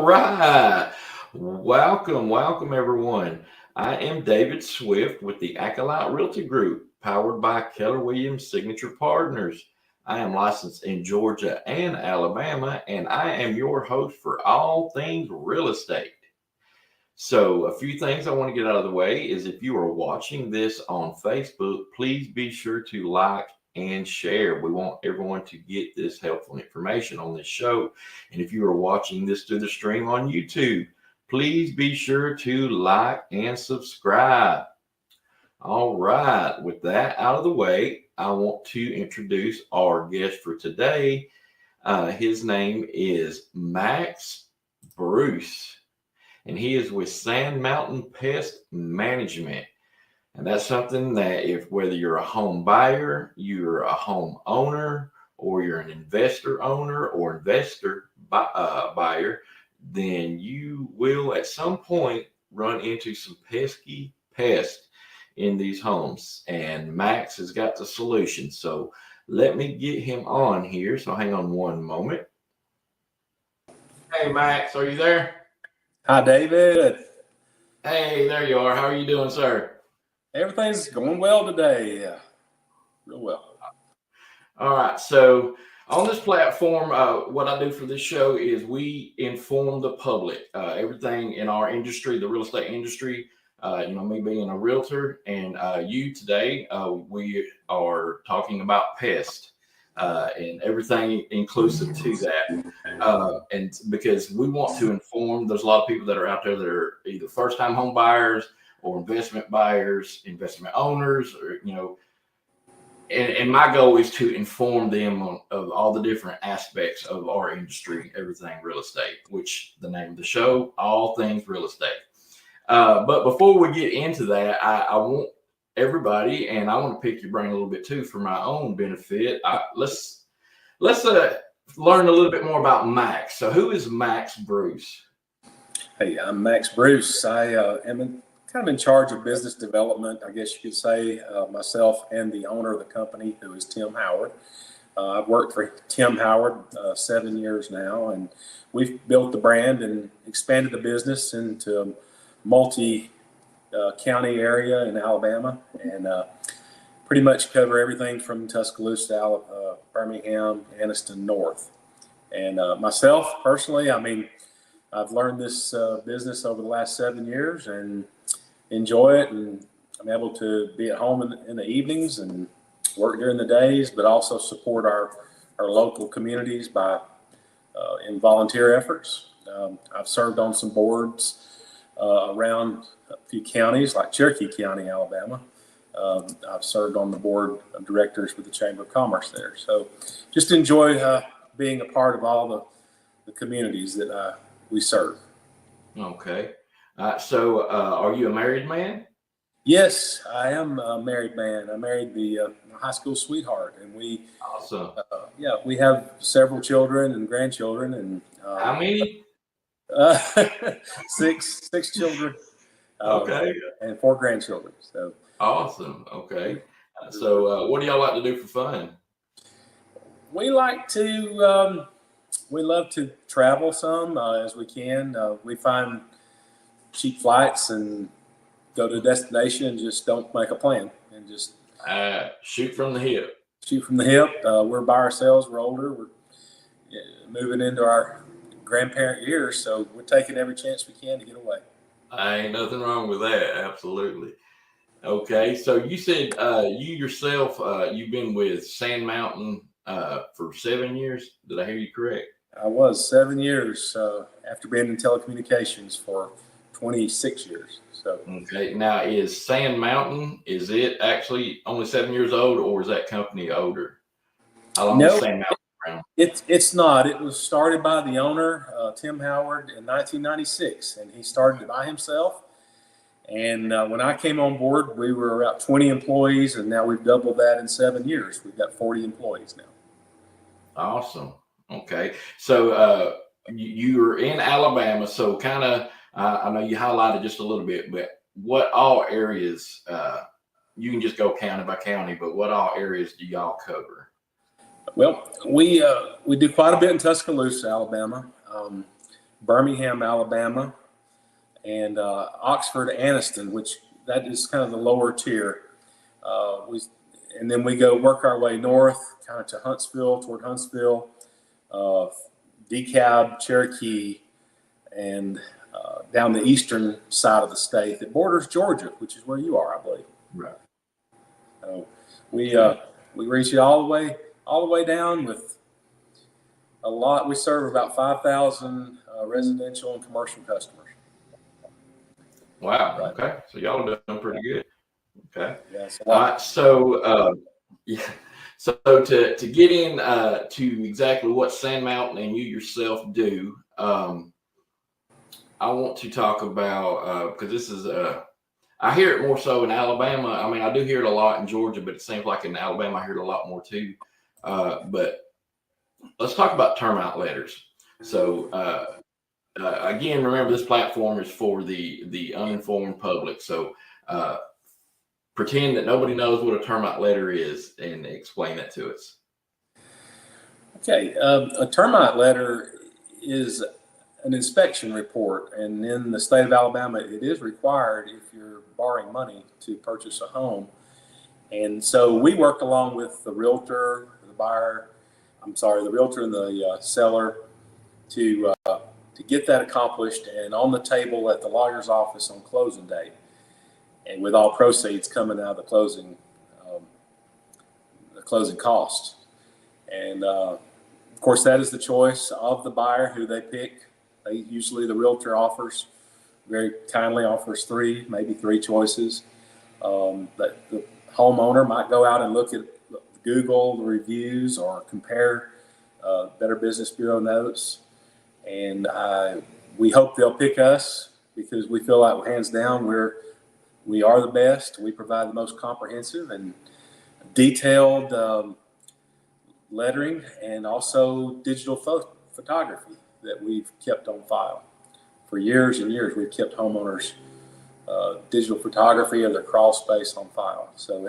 right. Welcome everyone. I am David Swift with the Acolyte Realty Group, powered by Keller Williams Signature Partners. I am licensed in Georgia and Alabama, and I am your host for all things real estate. So, a few things I want to get out of the way is if you are watching this on Facebook, please be sure to like and share. We want everyone to get this helpful information on this show. And if you are watching this through the stream on YouTube, please be sure to like and subscribe. All right, with that out of the way, I want to introduce our guest for today. His name is Max Bruce, and he is with Sand Mountain Pest Management. And that's something that if whether you're a home buyer, you're a home owner, or you're an investor owner or buyer, then you will at some point run into some pesky pests in these homes. And Max has got the solution. So let me get him on here. So hang on one moment. Hey, Max, are you there? Hi, David. Hey, there you are. How are you doing, sir? Everything's going well today. Yeah, real well. All right. So on this platform, what I do for this show is we inform the public, everything in our industry, the real estate industry. Me being a realtor, and you today, we are talking about pests and everything inclusive to that. And because we want to inform, there's a lot of people that are out there that are either first-time home buyers or investment buyers, investment owners, or and my goal is to inform them of all the different aspects of our industry, everything real estate, which the name of the show, all things real estate. But before we get into that, I want everybody, and I want to pick your brain a little bit too for my own benefit. Let's learn a little bit more about Max. So who is Max Bruce? Hey, I'm Max Bruce. I am kind of in charge of business development, I guess you could say, myself and the owner of the company, who is Tim Howard. I've worked for Tim Howard 7 years now, and we've built the brand and expanded the business into multi-county area in Alabama, and pretty much cover everything from Tuscaloosa, Birmingham, Anniston north. And myself personally, I've learned this business over the last 7 years and enjoy it, and I'm able to be at home in the evenings and work during the days, but also support our local communities by in volunteer efforts. I've served on some boards around a few counties like Cherokee County, Alabama. I've served on the board of directors with the Chamber of Commerce there. So just enjoy being a part of all the communities that we serve. Okay. So are you a married man? Yes, I am a married man. I married my high school sweetheart, and we Awesome. We have several children and grandchildren, and How many? Six children. Okay. And 4 grandchildren. So Awesome. Okay. So what do y'all like to do for fun? we like to we love to travel some as we can. We find cheap flights and go to a destination and just don't make a plan and just shoot from the hip. Shoot from the hip. We're by ourselves. We're older. We're moving into our grandparent years, so we're taking every chance we can to get away. Ain't nothing wrong with that. Absolutely. Okay. So you said you yourself, you've been with Sand Mountain for 7 years. Did I hear you correct? I was 7 years after being in telecommunications for 26 years. So okay. Now, is Sand Mountain, is it actually only 7 years old, or is that company older? How long is Sand Mountain around? It's not. It was started by the owner, Tim Howard, in 1996, and he started it by himself. And when I came on board, we were about 20 employees, and now we've doubled that in 7 years. We've got 40 employees now. Awesome. Okay. So you were in Alabama, so kind of, I know you highlighted just a little bit, but what all areas, you can just go county by county, but what all areas do y'all cover? Well, we do quite a bit in Tuscaloosa, Alabama. Birmingham, Alabama, and Oxford, Anniston, which that is kind of the lower tier. And then we go work our way north, kind of to Huntsville, toward Huntsville, DeKalb, Cherokee, and down the eastern side of the state that borders Georgia, which is where you are, I believe. Right. So we reach it all the way down with a lot. We serve about 5,000 residential and commercial customers. Wow. Right. Okay. So y'all are doing pretty good. Okay. Yes. All right. So, yeah. So to get in to exactly what Sand Mountain and you yourself do, I want to talk about because this is I hear it more so in Alabama. I mean, I do hear it a lot in Georgia, but it seems like in Alabama I hear it a lot more too. But let's talk about termite letters. So again, remember this platform is for the uninformed public. So pretend that nobody knows what a termite letter is and explain that to us. Okay, a termite letter is an inspection report, and in the state of Alabama, it is required if you're borrowing money to purchase a home. And so we work along with the realtor, the realtor and the seller to get that accomplished and on the table at the lawyer's office on closing day, and with all proceeds coming out of the closing costs. And of course, that is the choice of the buyer who they pick. Usually the realtor very kindly offers maybe three choices. That the homeowner might go out and look at Google the reviews or compare Better Business Bureau notes. And we hope they'll pick us because we feel like hands down we are the best. We provide the most comprehensive and detailed lettering and also digital photography that we've kept on file. For years and years, we've kept homeowners' digital photography of their crawl space on file. So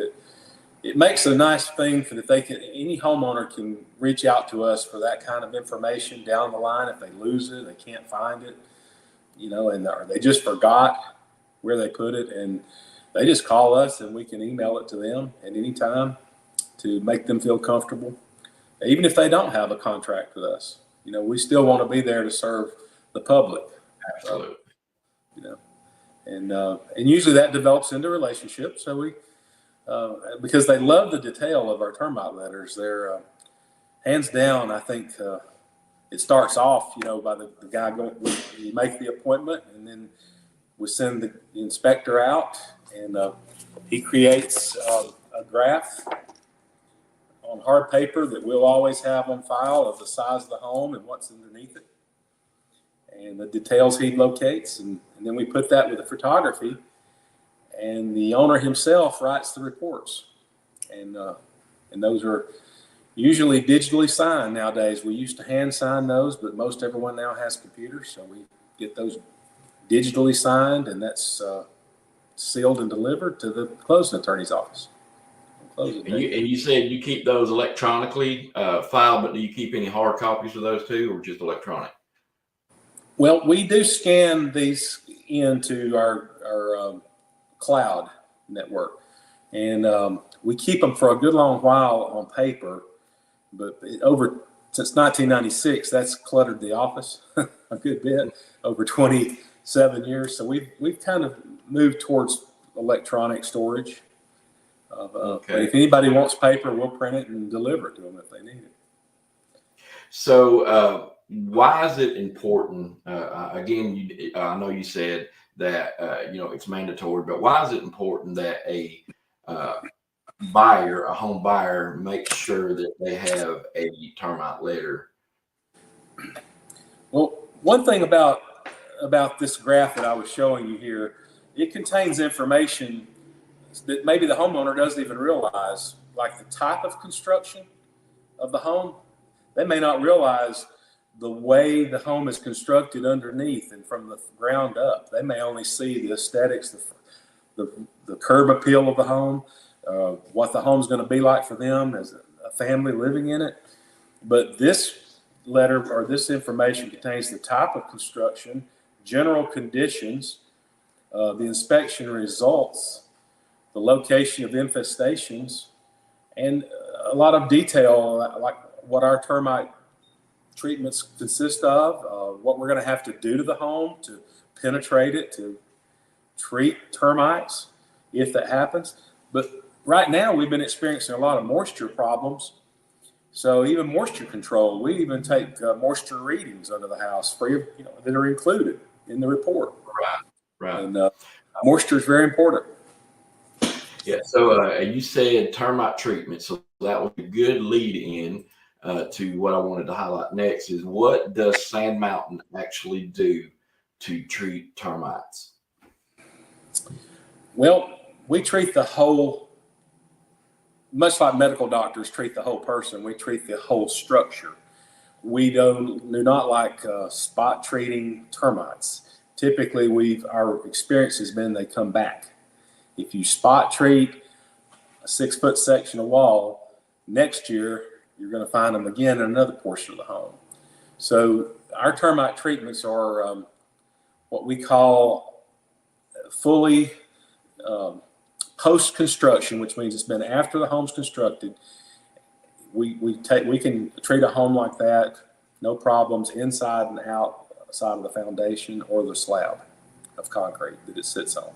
it makes a nice thing for that any homeowner can reach out to us for that kind of information down the line. If they lose it, they can't find it, or they just forgot where they put it, and they just call us and we can email it to them at any time to make them feel comfortable. Even if they don't have a contract with us, we still want to be there to serve the public. Absolutely. And usually that develops into relationships. So we, because they love the detail of our termite letters, they're hands down. I think it starts off, by the guy we make the appointment, and then we send the inspector out, and he creates a graph on hard paper that we'll always have on file of the size of the home and what's underneath it and the details he locates. And then we put that with the photography, and the owner himself writes the reports. And those are usually digitally signed nowadays. We used to hand sign those, but most everyone now has computers. So we get those digitally signed, and that's sealed and delivered to the closing attorney's office. And you said you keep those electronically filed, but do you keep any hard copies of those too, or just electronic? Well, we do scan these into our cloud network, and we keep them for a good long while on paper. But since 1996, that's cluttered the office a good bit, over 27 years. So we've kind of moved towards electronic storage. Okay. But if anybody wants paper, we'll print it and deliver it to them if they need it. So why is it important? Again, I know you said that it's mandatory, but why is it important that a home buyer, makes sure that they have a termite letter? Well, one thing about this graph that I was showing you here, it contains information that maybe the homeowner doesn't even realize, like the type of construction of the home. They may not realize the way the home is constructed underneath and from the ground up. They may only see the aesthetics, the curb appeal of the home, what the home's going to be like for them as a family living in it. But this letter or this information contains the type of construction, general conditions, the inspection results, the location of infestations, and a lot of detail like what our termite treatments consist of, what we're going to have to do to the home to penetrate it, to treat termites if that happens. But right now we've been experiencing a lot of moisture problems. So even moisture control, we even take moisture readings under the house free, that are included in the report. Right. And moisture is very important. Yeah. So you said termite treatment. So that was a good lead in to what I wanted to highlight next is what does Sand Mountain actually do to treat termites? Well, we treat the whole, much like medical doctors treat the whole person, we treat the whole structure. We do not like spot treating termites. Typically, our experience has been they come back. If you spot treat a 6-foot section of wall, next year you're going to find them again in another portion of the home. So our termite treatments are what we call fully post-construction, which means it's been after the home's constructed. We can treat a home like that, no problems, inside and outside of the foundation or the slab of concrete that it sits on.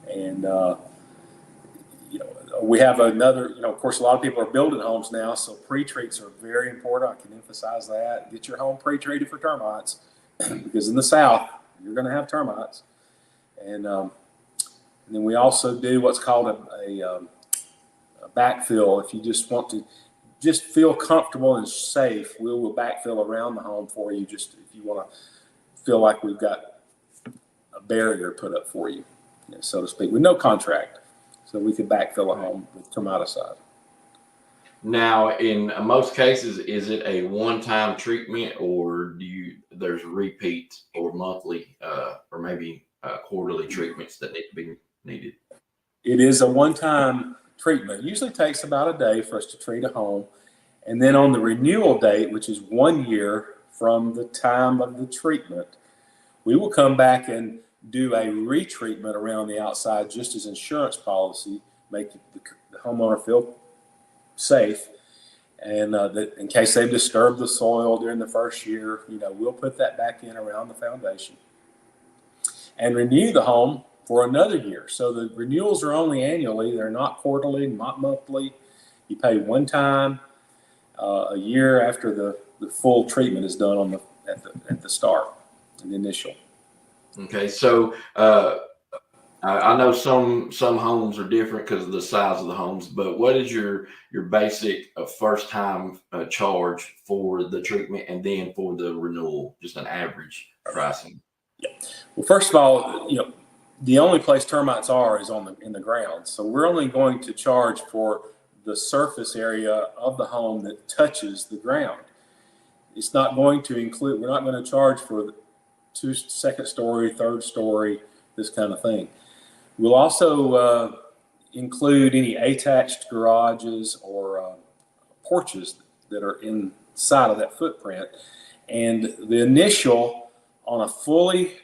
And we have another, of course, a lot of people are building homes now, so pre-treats are very important. I can emphasize that. Get your home pre-treated for termites because in the South, you're going to have termites. And then we also do what's called a backfill. If you just want to just feel comfortable and safe, we will backfill around the home for you, just if you want to feel like we've got a barrier put up for you, so to speak, with no contract. So we could backfill a home with termiticide. Now, in most cases, is it a one-time treatment, or there's repeat or monthly, or maybe quarterly treatments that need to be needed? It is a one-time treatment. It usually takes about a day for us to treat a home, and then on the renewal date, which is 1 year from the time of the treatment, we will come back and do a retreatment around the outside, just as insurance policy, make the homeowner feel safe, and that in case they've disturbed the soil during the first year, we'll put that back in around the foundation and renew the home for another year. So the renewals are only annually; they're not quarterly, not monthly. You pay one time a year after the full treatment is done at the start, the initial. Okay, so I know some homes are different because of the size of the homes, but what is your basic first time charge for the treatment and then for the renewal, just an average pricing? Yeah. Well, first of all, the only place termites are is in the ground. So we're only going to charge for the surface area of the home that touches the ground. It's not going to include, we're not going to charge for second story, third story, this kind of thing. We'll also include any attached garages or porches that are inside of that footprint. And the initial on a fully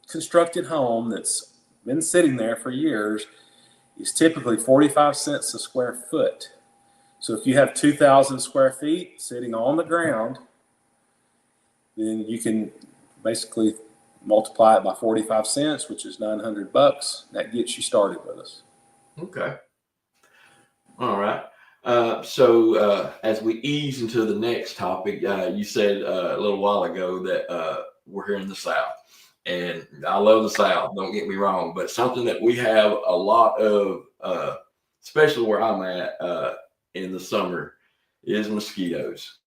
constructed home that's been sitting there for years is typically 45 cents a square foot. So if you have 2,000 square feet sitting on the ground, then you can basically multiply it by 45 cents, which is $900. That gets you started with us. Okay. All right. So as we ease into the next topic, you said a little while ago that we're here in the South, and I love the South, don't get me wrong, but something that we have a lot of, especially where I'm at in the summer, is mosquitoes.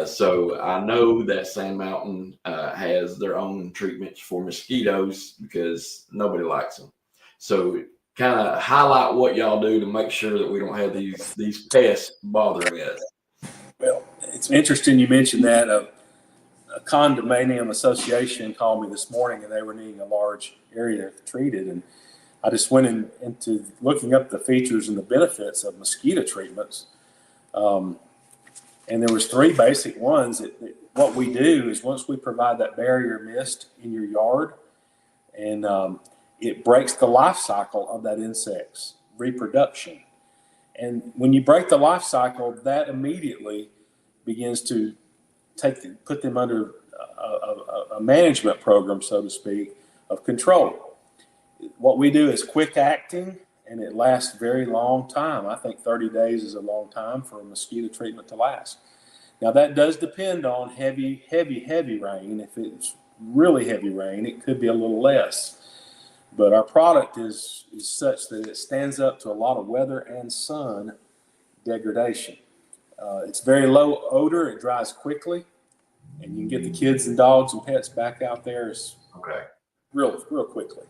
So I know that Sand Mountain has their own treatments for mosquitoes because nobody likes them. So kind of highlight what y'all do to make sure that we don't have these pests bothering us. Well, it's interesting you mentioned that. A condominium association called me this morning, and they were needing a large area treated. And I just went into looking up the features and the benefits of mosquito treatments. And there was 3 basic ones. What we do is once we provide that barrier mist in your yard, and it breaks the life cycle of that insect's reproduction. And when you break the life cycle, that immediately begins to put them under a management program, so to speak, of control. What we do is quick acting, and it lasts a very long time. I think 30 days is a long time for a mosquito treatment to last. Now, that does depend on heavy rain. If it's really heavy rain, it could be a little less. But our product is such that it stands up to a lot of weather and sun degradation. It's very low odor. It dries quickly, and you can get the kids and dogs and pets back out there real quickly.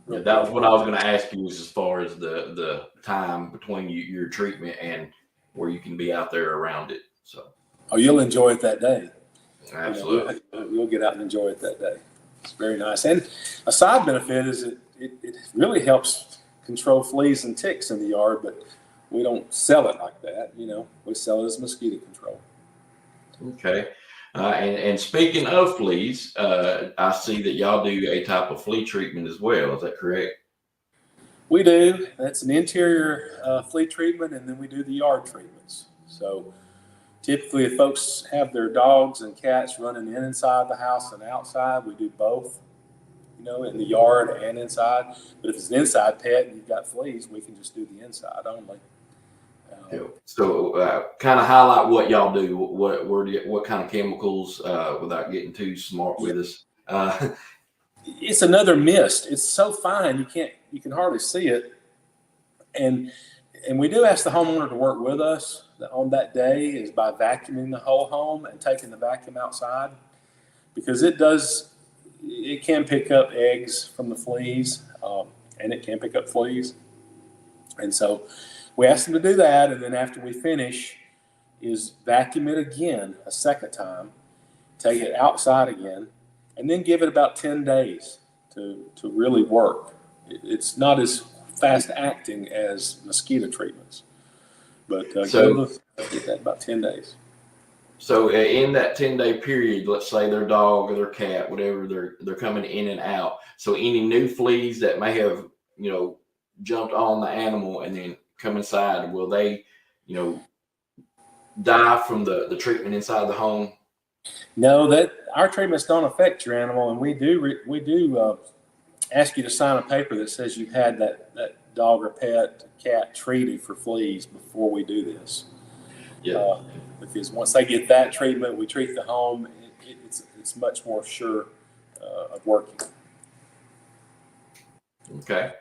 Yeah, that was what I was going to ask you, is as far as the time between your treatment and where you can be out there around it. So, you'll enjoy it that day. Absolutely, you'll get out and enjoy it that day. It's very nice. And a side benefit is it really helps control fleas and ticks in the yard, but we don't sell it like that. We sell it as mosquito control. Okay. And speaking of fleas, I see that y'all do a type of flea treatment as well. Is that correct? We do. That's an interior flea treatment, and then we do the yard treatments. So typically, if folks have their dogs and cats running in inside the house and outside, we do both, in the yard and inside. But if it's an inside pet and you've got fleas, we can just do the inside only. So kind of highlight what y'all do. What kind of chemicals, without getting too smart with us? It's another mist. It's so fine you can hardly see it. And we do ask the homeowner to work with us on that day, is by vacuuming the whole home and taking the vacuum outside, because it can pick up eggs from the fleas, and it can pick up fleas. And so we ask them to do that, and then after we finish, is vacuum it again a second time, take it outside again, and then give it about 10 days to really work. It's not as fast acting as mosquito treatments, but get that about 10 days. So in that 10-day period, let's say their dog or their cat, whatever, they're coming in and out. So any new fleas that may have, jumped on the animal and then come inside, will they, die from the treatment inside the home? No, that our treatments don't affect your animal, and we do ask you to sign a paper that says you've had that dog or cat treated for fleas before we do this. Yeah. Because once they get that treatment, we treat the home. It's much more sure of working. Okay.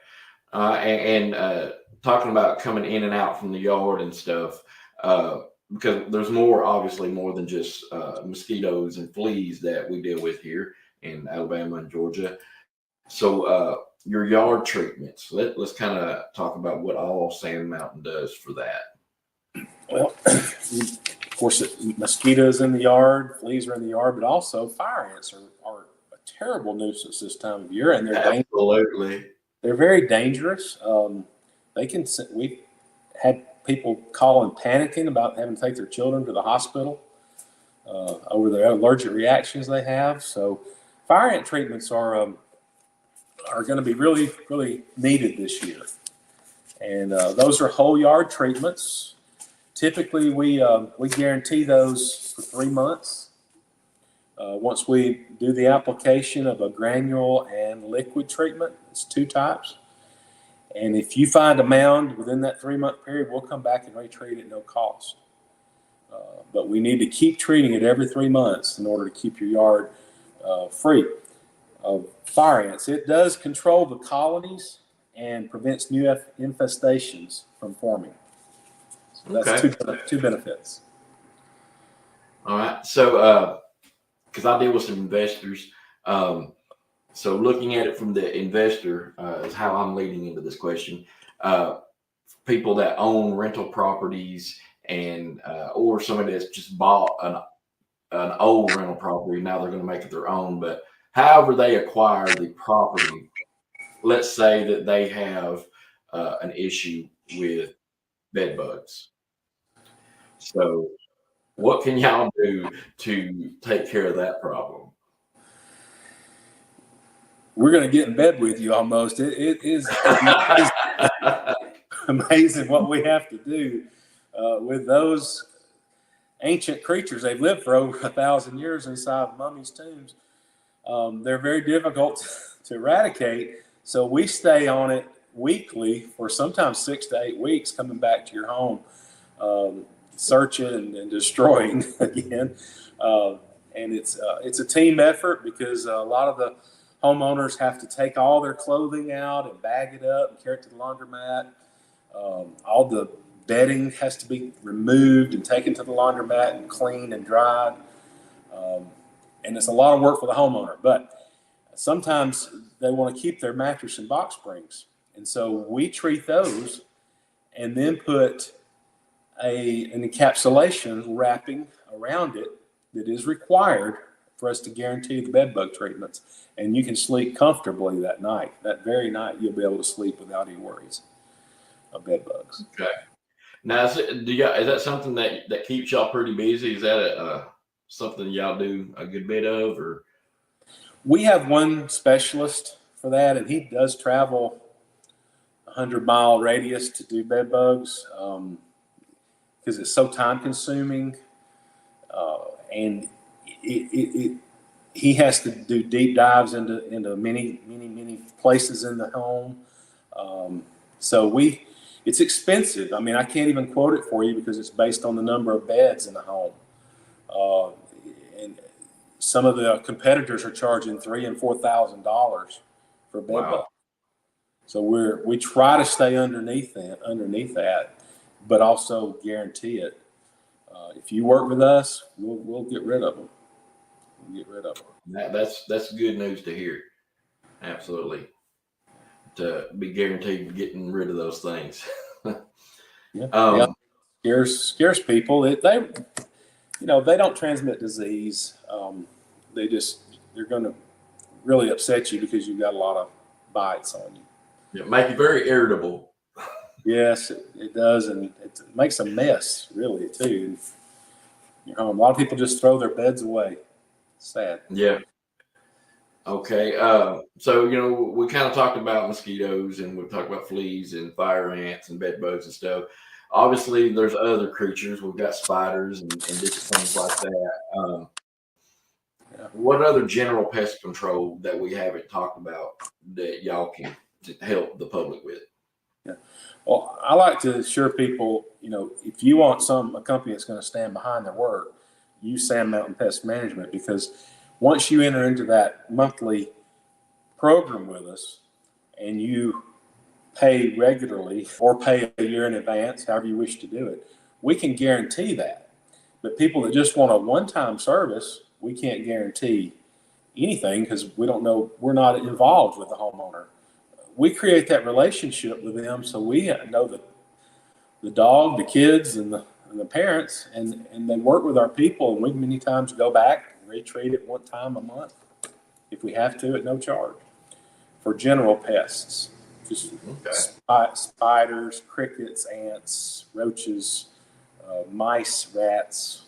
And talking about coming in and out from the yard and stuff, because there's obviously more than just mosquitoes and fleas that we deal with here in Alabama and Georgia. So your yard treatments, let's kind of talk about what all Sand Mountain does for that. Well, of course, mosquitoes in the yard, fleas are in the yard, but also fire ants are a terrible nuisance this time of year, and they're absolutely. They're very dangerous. We've had people calling panicking about having to take their children to the hospital over their allergic reactions they have. So fire ant treatments are going to be really, really needed this year. And those are whole yard treatments. Typically, we guarantee those for 3 months. Once we do the application of a granule and liquid treatment, it's 2 types. And if you find a mound within that 3-month period, we'll come back and retreat it at no cost. But we need to keep treating it every 3 months in order to keep your yard free of fire ants. It does control the colonies and prevents new infestations from forming. So that's two benefits. All right. So, because I deal with some investors, so looking at it from the investor is how I'm leading into this question. People that own rental properties and or somebody that's just bought an old rental property, now they're going to make it their own. But however they acquire the property, let's say that they have an issue with bed bugs. So What can y'all do to take care of that problem? We're going to get in bed with you almost. It is amazing, amazing what we have to do with those ancient creatures. They've lived for over 1,000 years inside mummies' tombs. They're very difficult to eradicate. So we stay on it weekly for sometimes 6 to 8 weeks, coming back to your home, searching and destroying again. And it's a team effort because a lot of the homeowners have to take all their clothing out and bag it up and carry it to the laundromat. All the bedding has to be removed and taken to the laundromat and cleaned and dried. And it's a lot of work for the homeowner, but sometimes they want to keep their mattress and box springs. And so we treat those and then put an encapsulation wrapping around it that is required for us to guarantee the bed bug treatments. And you can sleep comfortably that night. That very night, you'll be able to sleep without any worries of bed bugs. Okay. Now, is that something that keeps y'all pretty busy? Is that something y'all do a good bit of, or? We have one specialist for that, and he does travel 100-mile radius to do bed bugs because it's so time consuming, and he has to do deep dives into many places in the home. So it's expensive. I mean, I can't even quote it for you because it's based on the number of beds in the home. And some of the competitors are charging $3,000 and $4,000 for bed bugs. So we try to stay underneath that, but also guarantee it. If you work with us, we'll get rid of them. That's good news to hear. Absolutely. To be guaranteed getting rid of those things. Scares people. They don't transmit disease. They're going to really upset you because you've got a lot of bites on you. It make you very irritable. Yes, it does, and it makes a mess, really, too. A lot of people just throw their beds away. Sad. Yeah. Okay. So, we kind of talked about mosquitoes and we've talked about fleas and fire ants and bed bugs and stuff. Obviously, there's other creatures. We've got spiders and different things like that. What other general pest control that we haven't talked about that y'all can help the public with? Yeah. Well, I like to assure people, if you want a company that's going to stand behind their work, use Sand Mountain Pest Management, because once you enter into that monthly program with us and you pay regularly or pay a year in advance, however you wish to do it, we can guarantee that. But people that just want a one-time service, we can't guarantee anything because we don't know, we're not involved with the homeowner. We create that relationship with them so we know the dog, the kids, and the parents, and they work with our people, and we many times go back and retreat it one time a month if we have to at no charge for general pests. Just spiders, crickets, ants, roaches, mice, rats,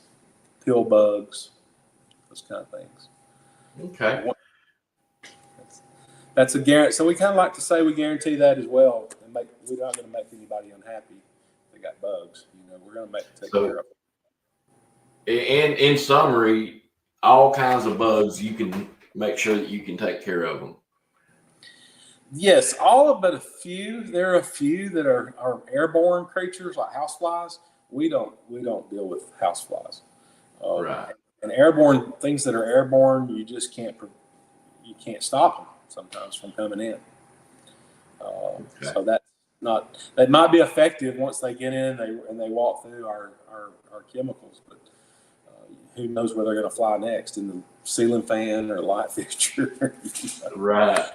pill bugs, those kind of things. Okay. That's a guarantee. So we kind of like to say we guarantee that as well. We're not going to make anybody unhappy if they got bugs. We're going to take care of them. In summary, all kinds of bugs, you can make sure that you can take care of them. Yes, all but a few. There are a few that are airborne creatures like houseflies. We don't deal with houseflies. Right. And airborne things that are airborne, you just can't stop them sometimes from coming in. So that might be effective once they get in and they walk through our chemicals, but who knows where they're going to fly next, in the ceiling fan or light fixture. Right.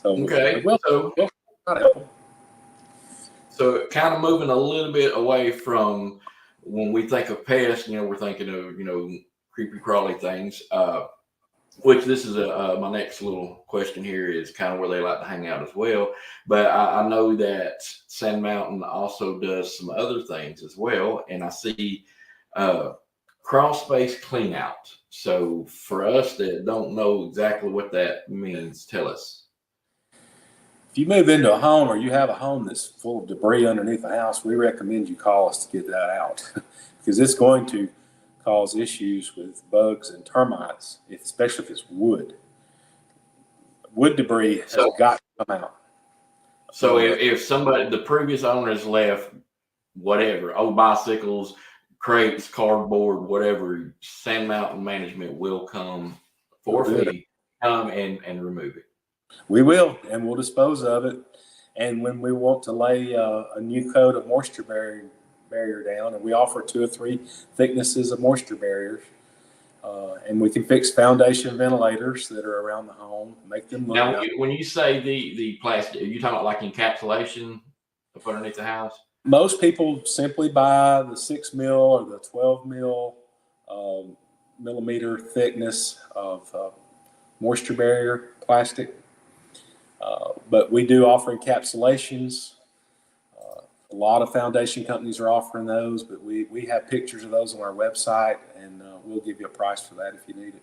Okay. So kind of moving a little bit away from when we think of pests, we're thinking of, creepy crawly things. which this is my next little question here is kind of where they like to hang out as well. But I know that Sand Mountain also does some other things as well, and I see uh, crawl space clean out. So for us that don't know exactly what that means, tell us. If you move into a home or you have a home that's full of debris underneath the house, we recommend you call us to get that out because it's going to cause issues with bugs and termites, especially if it's wood. Wood debris has So got to come out. so if somebody the previous owners left whatever, old bicycles, crates, cardboard, whatever, Sand Mountain Management will come We'll for do it. fee, come and remove it. We will, and we'll dispose of it. And when we want to lay a new coat of moisture barrier down, and we offer 2 or 3 thicknesses of moisture barriers, and we can fix foundation ventilators that are around the home, make them look Now, nice. when you say the plastic, are you talking about like encapsulation up underneath the house? Most people simply buy the 6 mil or the 12 mil millimeter thickness of moisture barrier plastic. But we do offer encapsulations. A lot of foundation companies are offering those, but we have pictures of those on our website, and we'll give you a price for that if you need it.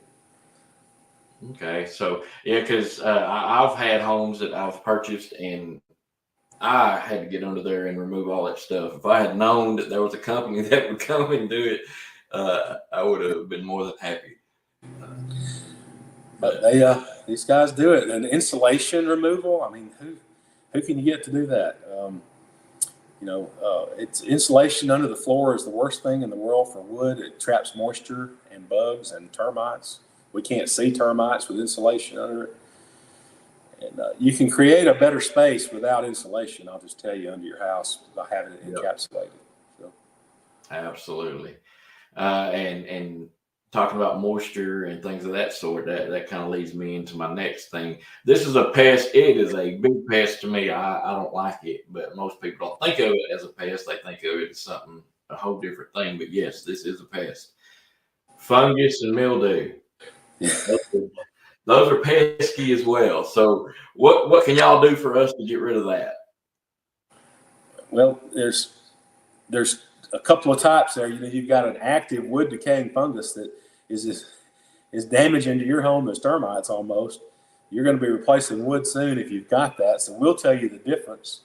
Okay, so yeah, because I've had homes that I've purchased and I had to get under there and remove all that stuff. If I had known that there was a company that would come and do it, I would have been more than happy. But they these guys do it. And insulation removal, I mean, who can you get to do that? It's insulation under the floor is the worst thing in the world for wood. It traps moisture and bugs and termites. We can't see termites with insulation under it. And you can create a better space without insulation, I'll just tell you, under your house by having it Yep. encapsulated. So, Absolutely. And talking about moisture and things of that sort, that kind of leads me into my next thing. This is a pest. It is a big pest to me. I don't like it, but most people don't think of it as a pest. They think of it as something, a whole different thing. But yes, this is a pest. Fungus and mildew. yeah. Those are pesky as well. So what can y'all do for us to get rid of that? Well, there's a couple of types there. You've got an active wood decaying fungus that is damaging to your home as termites almost. You're going to be replacing wood soon if you've got that. So we'll tell you the difference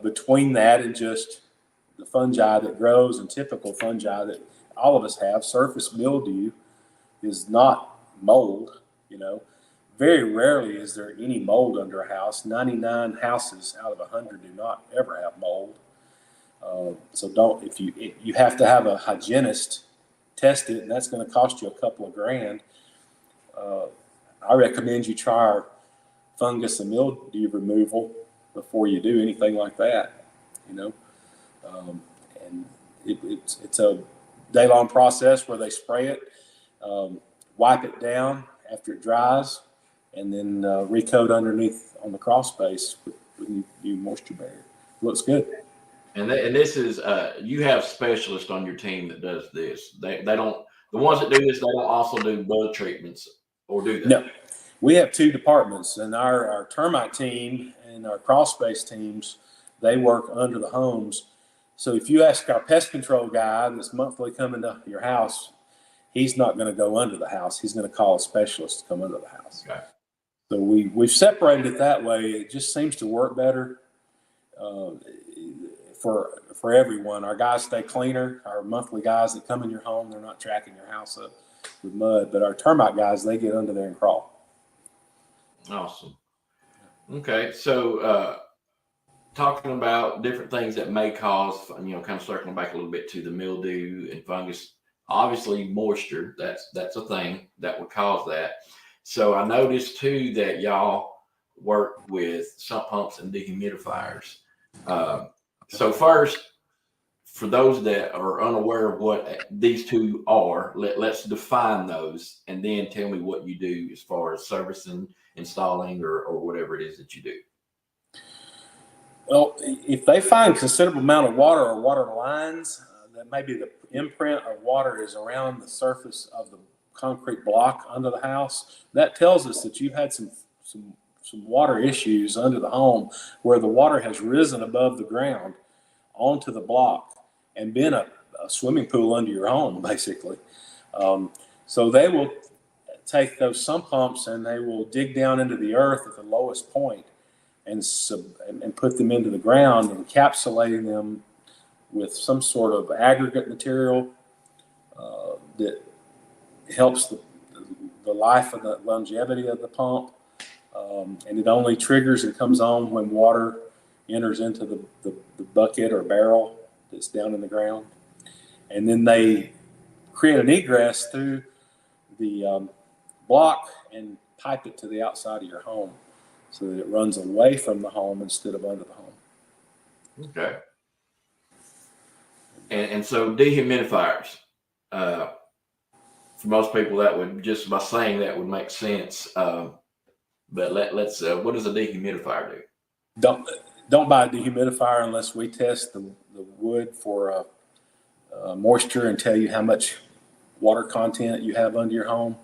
between that and just the fungi that grows and typical fungi that all of us have. Surface mildew is not mold, you know. Very rarely is there any mold under a house. 99 houses out of 100 do not ever have mold. So don't, if you have to have a hygienist test it, and that's going to cost you a couple of grand. I recommend you try our fungus and mildew removal before you do anything like that, you know. And it's a day-long process where they spray it, wipe it down after it dries, and then recoat underneath on the crawl space with new moisture barrier. Looks good. And this is you have specialists on your team that does this. They don't, the ones that do this, they don't also do bug treatments, or do they? No, we have 2 departments, and our termite team and our crawl space teams, they work under the homes. So if you ask our pest control guy that's monthly coming to your house, he's not going to go under the house. He's going to call a specialist to come under the house. Okay. So we've separated it that way. It just seems to work better for everyone. Our guys stay cleaner. Our monthly guys that come in your home, they're not tracking your house up with mud. But our termite guys, they get under there and crawl. Awesome. Okay, so talking about different things that may cause, kind of circling back a little bit to the mildew and fungus. Obviously, moisture, that's a thing that would cause that. So I noticed too that y'all work with sump pumps and dehumidifiers. So first, for those that are unaware of what these two are, let's define those, and then tell me what you do as far as servicing, installing, or whatever it is that you do. Well, if they find considerable amount of water or water lines, that maybe the imprint of water is around the surface of the concrete block under the house, that tells us that you've had some water issues under the home, where the water has risen above the ground onto the block and been a swimming pool under your home, basically. So they will take those sump pumps and they will dig down into the earth at the lowest point and put them into the ground, encapsulating them with some sort of aggregate material that helps the life of the longevity of the pump. And it only triggers and comes on when water enters into the bucket or barrel that's down in the ground. And then they create an egress through the block and pipe it to the outside of your home so that it runs away from the home instead of under the home. Okay. And so dehumidifiers, for most people, that would, just by saying that, would make sense. But let's what does a dehumidifier do? Don't buy a dehumidifier unless we test the wood for moisture and tell you how much water content you have under your home.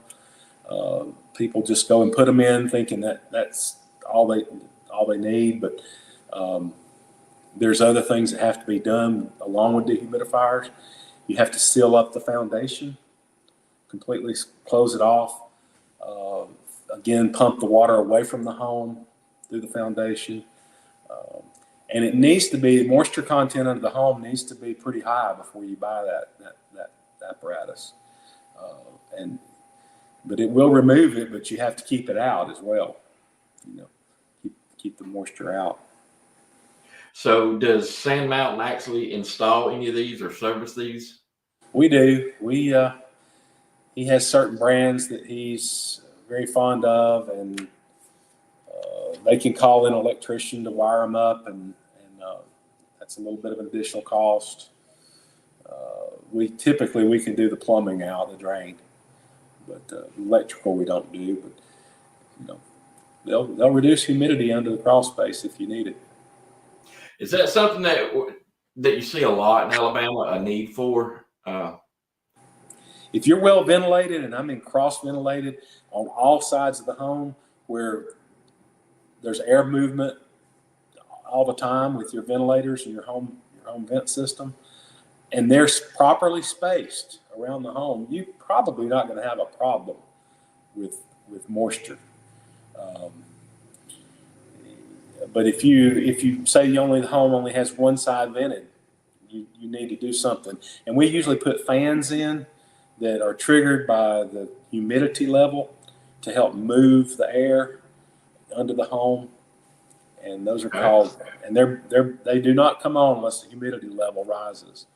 People just go and put them in thinking that that's all they need, but there's other things that have to be done along with dehumidifiers. You have to seal up the foundation, completely close it off. Again, pump the water away from the home through the foundation. And it needs to be, moisture content under the home needs to be pretty high before you buy that apparatus. But it will remove it, but you have to keep it out as well. Keep the moisture out. So does Sand Mountain actually install any of these or service these? We do. He has certain brands that he's very fond of, and they can call in an electrician to wire them up, and that's a little bit of an additional cost. We can do the plumbing out, the drain, but electrical we don't do. But they'll reduce humidity under the crawl space if you need it. Is that something that you see a lot in Alabama, a need for? If you're well ventilated, and I mean cross ventilated on all sides of the home, where there's air movement all the time with your ventilators and your home vent system, and they're properly spaced around the home, you're probably not going to have a problem with moisture. But if you say the home only has one side vented, you need to do something. And we usually put fans in that are triggered by the humidity level to help move the air under the home. And those are called, and they do not come on unless the humidity level rises,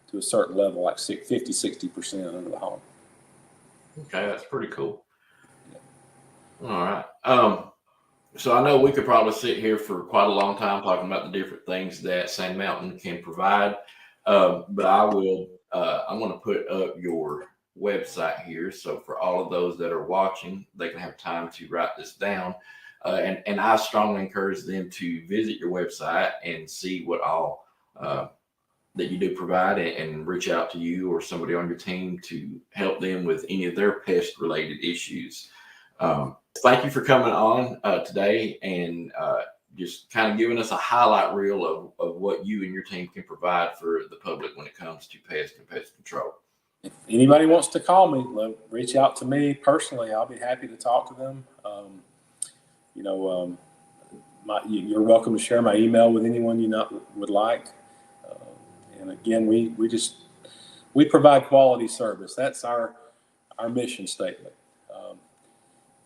to a certain level, like 50-60% under the home. Okay, that's pretty cool. Yeah. All right. So I know we could probably sit here for quite a long time talking about the different things that Sand Mountain can provide. But I'm going to put up your website here. So for all of those that are watching, they can have time to write this down. And I strongly encourage them to visit your website and see what all that you do provide, and reach out to you or somebody on your team to help them with any of their pest related issues. Thank you for coming on today and just kind of giving us a highlight reel of what you and your team can provide for the public when it comes to pest and pest control. If anybody wants to call me, reach out to me personally. I'll be happy to talk to them. You're welcome to share my email with anyone you would like. And again, we provide quality service. That's our mission statement.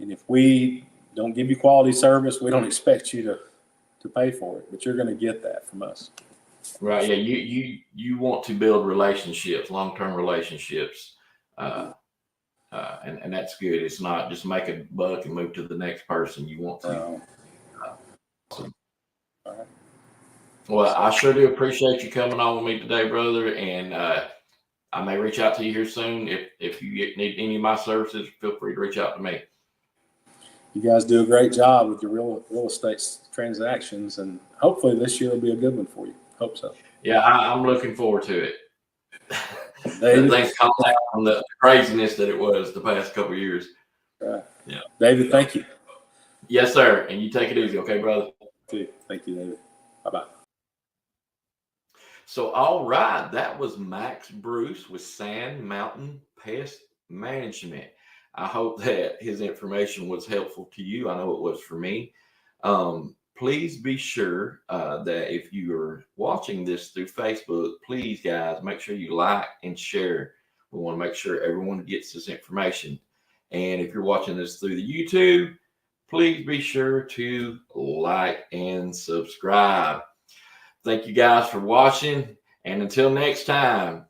And if we don't give you quality service, we don't expect you to pay for it, but you're going to get that from us. Right. Yeah. You want to build relationships, long-term relationships. And that's good. It's not just make a buck and move to the next person. You want to. Awesome. All right. Well, I sure do appreciate you coming on with me today, brother. And I may reach out to you here soon. If you need any of my services, feel free to reach out to me. You guys do a great job with your real estate transactions, and hopefully this year will be a good one for you. Hope so. Yeah, I'm looking forward to it. David, Things calmed down from the craziness that it was the past couple of years. right. Yeah. David, thank you. Yes, sir. And you take it easy, okay, brother? Thank you, David. Bye-bye. So, all right, that was Max Bruce with Sand Mountain Pest Management. I hope that his information was helpful to you. I know it was for me. Please be sure that if you are watching this through Facebook, please, guys, make sure you like and share. We want to make sure everyone gets this information. And if you're watching this through the YouTube, please be sure to like and subscribe. Thank you guys for watching. And until next time,